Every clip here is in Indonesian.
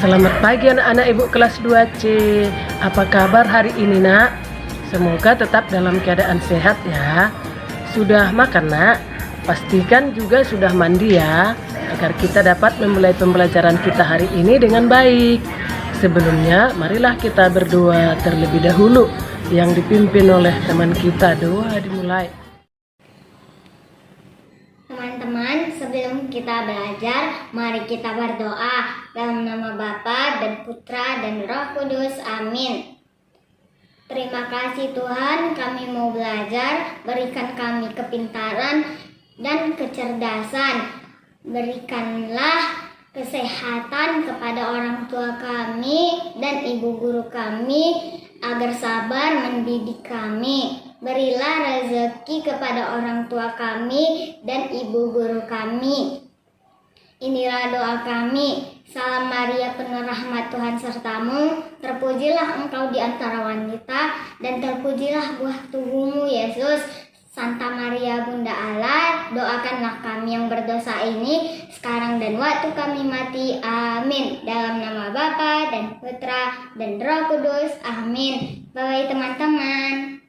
Selamat pagi anak-anak Ibu kelas 2C. Apa kabar hari ini nak? Semoga tetap dalam keadaan sehat ya. Sudah makan nak? Pastikan juga sudah mandi ya, agar kita dapat memulai pembelajaran kita hari ini dengan baik. Sebelumnya marilah kita berdoa terlebih dahulu, yang dipimpin oleh teman kita. Doa dimulai. Teman-teman, sebelum kita belajar, mari kita berdoa dalam nama Bapa dan Putra dan Roh Kudus. Amin. Terima kasih Tuhan, kami mau belajar, berikan kami kepintaran dan kecerdasan. Berikanlah kesehatan kepada orang tua kami dan ibu guru kami, agar sabar mendidik kami. Berilah rezeki kepada orang tua kami dan ibu guru kami. Inilah doa kami. Salam Maria, penuh rahmat, Tuhan sertamu. Terpujilah engkau di antara wanita, dan terpujilah buah tubuhmu, Yesus. Santa Maria Bunda Allah, doakanlah kami yang berdosa ini, sekarang dan waktu kami mati. Amin. Dalam nama Bapa dan Putra dan Roh Kudus. Amin. Bye teman-teman.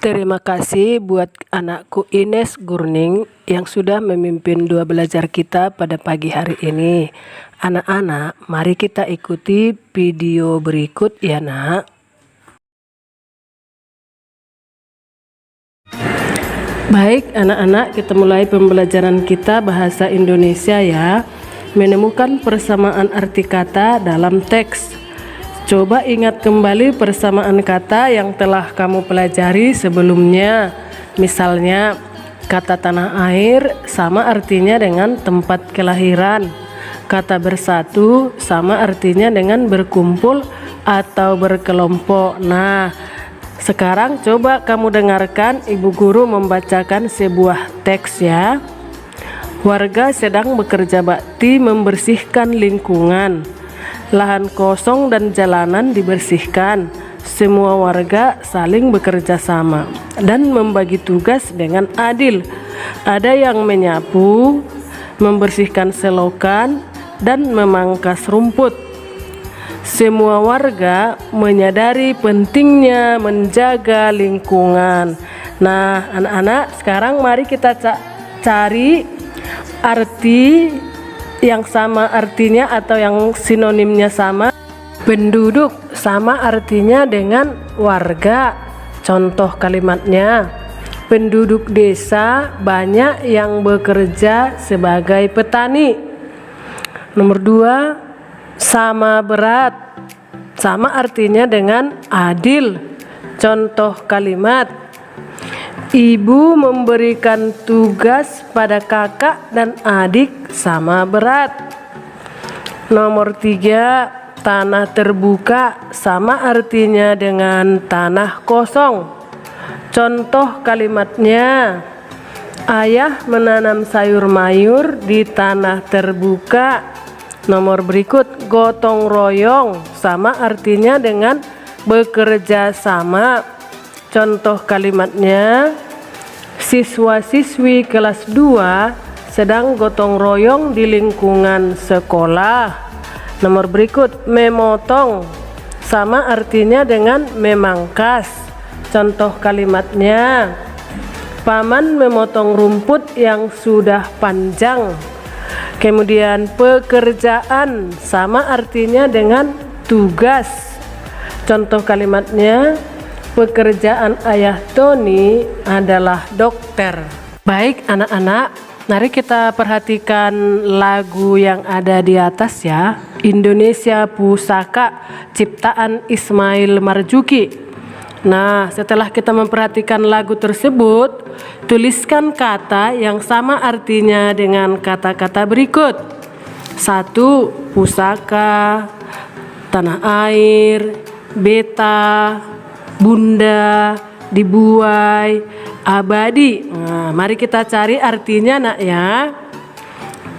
Terima kasih buat anakku Ines Gurning yang sudah memimpin doa belajar kita pada pagi hari ini. Anak-anak, mari kita ikuti video berikut ya nak. Baik anak-anak, kita mulai pembelajaran kita bahasa Indonesia ya. Menemukan persamaan arti kata dalam teks. Coba ingat kembali persamaan kata yang telah kamu pelajari sebelumnya. Misalnya, kata tanah air sama artinya dengan tempat kelahiran. Kata bersatu sama artinya dengan berkumpul atau berkelompok. Nah, sekarang coba kamu dengarkan ibu guru membacakan sebuah teks ya. Warga sedang bekerja bakti membersihkan lingkungan. Lahan kosong dan jalanan dibersihkan. Semua warga saling bekerja sama dan membagi tugas dengan adil. Ada yang menyapu, membersihkan selokan, dan memangkas rumput. Semua warga menyadari pentingnya menjaga lingkungan. Nah, anak-anak, sekarang mari kita cari arti yang sama artinya atau yang sinonimnya sama. Penduduk sama artinya dengan warga. Contoh kalimatnya, penduduk desa banyak yang bekerja sebagai petani. Nomor 2, sama berat. Sama artinya dengan adil. Contoh kalimat, ibu memberikan tugas pada kakak dan adik sama berat. Nomor 3, tanah terbuka sama artinya dengan tanah kosong. Contoh kalimatnya, ayah menanam sayur mayur di tanah terbuka. Nomor berikut, gotong royong sama artinya dengan bekerja sama. Contoh kalimatnya, siswa-siswi kelas 2 sedang gotong royong di lingkungan sekolah. Nomor berikut, memotong sama artinya dengan memangkas. Contoh kalimatnya, paman memotong rumput yang sudah panjang. Kemudian pekerjaan sama artinya dengan tugas. Contoh kalimatnya, pekerjaan ayah Tony adalah dokter. Baik anak-anak, mari kita perhatikan lagu yang ada di atas ya. Indonesia Pusaka, ciptaan Ismail Marzuki. Nah, setelah kita memperhatikan lagu tersebut, tuliskan kata yang sama artinya dengan kata-kata berikut. 1. Pusaka, tanah air, beta, bunda, dibuai, abadi. Nah, mari kita cari artinya nak ya.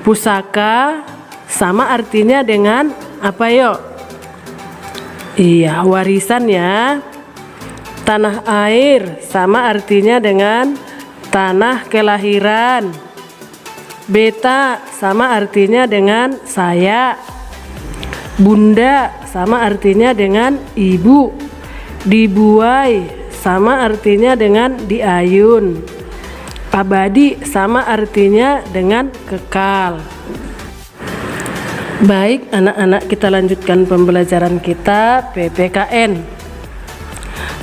Pusaka sama artinya dengan apa yuk? Iya, warisan ya. Tanah air sama artinya dengan tanah kelahiran. Beta sama artinya dengan saya. Bunda sama artinya dengan ibu. Dibuai sama artinya dengan diayun. Abadi sama artinya dengan kekal. Baik anak-anak, kita lanjutkan pembelajaran kita PPKN.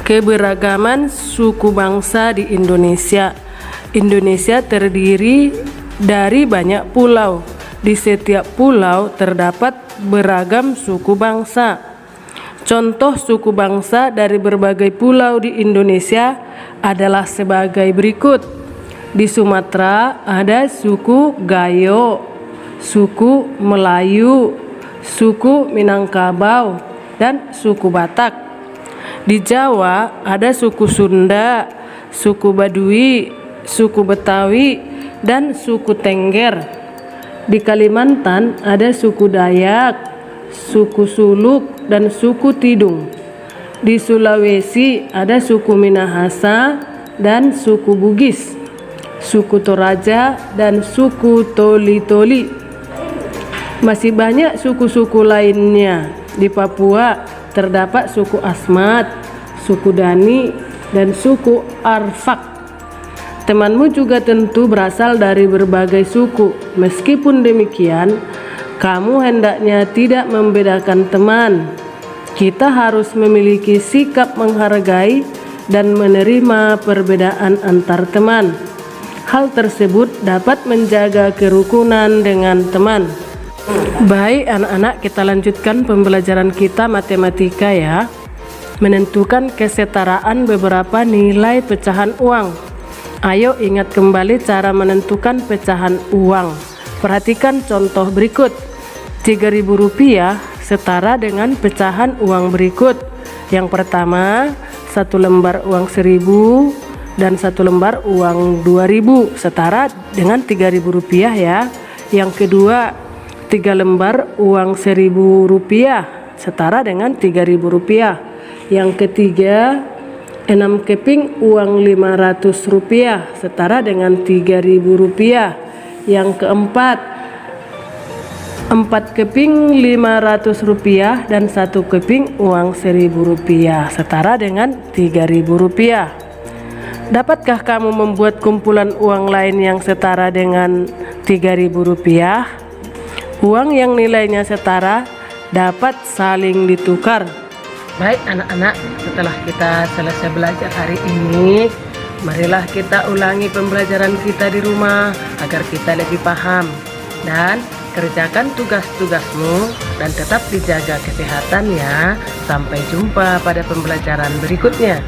Keberagaman suku bangsa di Indonesia. Indonesia terdiri dari banyak pulau. Di setiap pulau terdapat beragam suku bangsa. Contoh suku bangsa dari berbagai pulau di Indonesia adalah sebagai berikut. Di Sumatera ada suku Gayo, suku Melayu, suku Minangkabau, dan suku Batak. Di Jawa ada suku Sunda, suku Baduy, suku Betawi, dan suku Tengger. Di Kalimantan ada suku Dayak, suku Suluk, dan suku Tidung. Di Sulawesi ada suku Minahasa dan suku Bugis, suku Toraja, dan suku Toli-Toli. Masih banyak suku-suku lainnya. Di Papua terdapat suku Asmat, suku Dani, dan suku Arfak. Temanmu juga tentu berasal dari berbagai suku. Meskipun demikian, kamu hendaknya tidak membedakan teman. Kita harus memiliki sikap menghargai dan menerima perbedaan antar teman. Hal tersebut dapat menjaga kerukunan dengan teman. Baik anak-anak, kita lanjutkan pembelajaran kita matematika ya. Menentukan kesetaraan beberapa nilai pecahan uang. Ayo ingat kembali cara menentukan pecahan uang. Perhatikan contoh berikut. Rp3.000 setara dengan pecahan uang berikut. Yang pertama, 1 lembar uang 1.000 dan 1 lembar uang 2.000 setara dengan Rp3.000 ya. Yang kedua, 3 lembar uang Rp1.000 setara dengan Rp3.000. Yang ketiga, 6 keping uang Rp500 setara dengan Rp3.000. Yang keempat, 4 keping Rp500 dan 1 keping uang Rp1.000 setara dengan Rp3.000. Dapatkah kamu membuat kumpulan uang lain yang setara dengan Rp3.000? Uang yang nilainya setara dapat saling ditukar. Baik anak-anak, setelah kita selesai belajar hari ini, marilah kita ulangi pembelajaran kita di rumah agar kita lebih paham. Dan kerjakan tugas-tugasmu dan tetap dijaga kesehatan ya. Sampai jumpa pada pembelajaran berikutnya.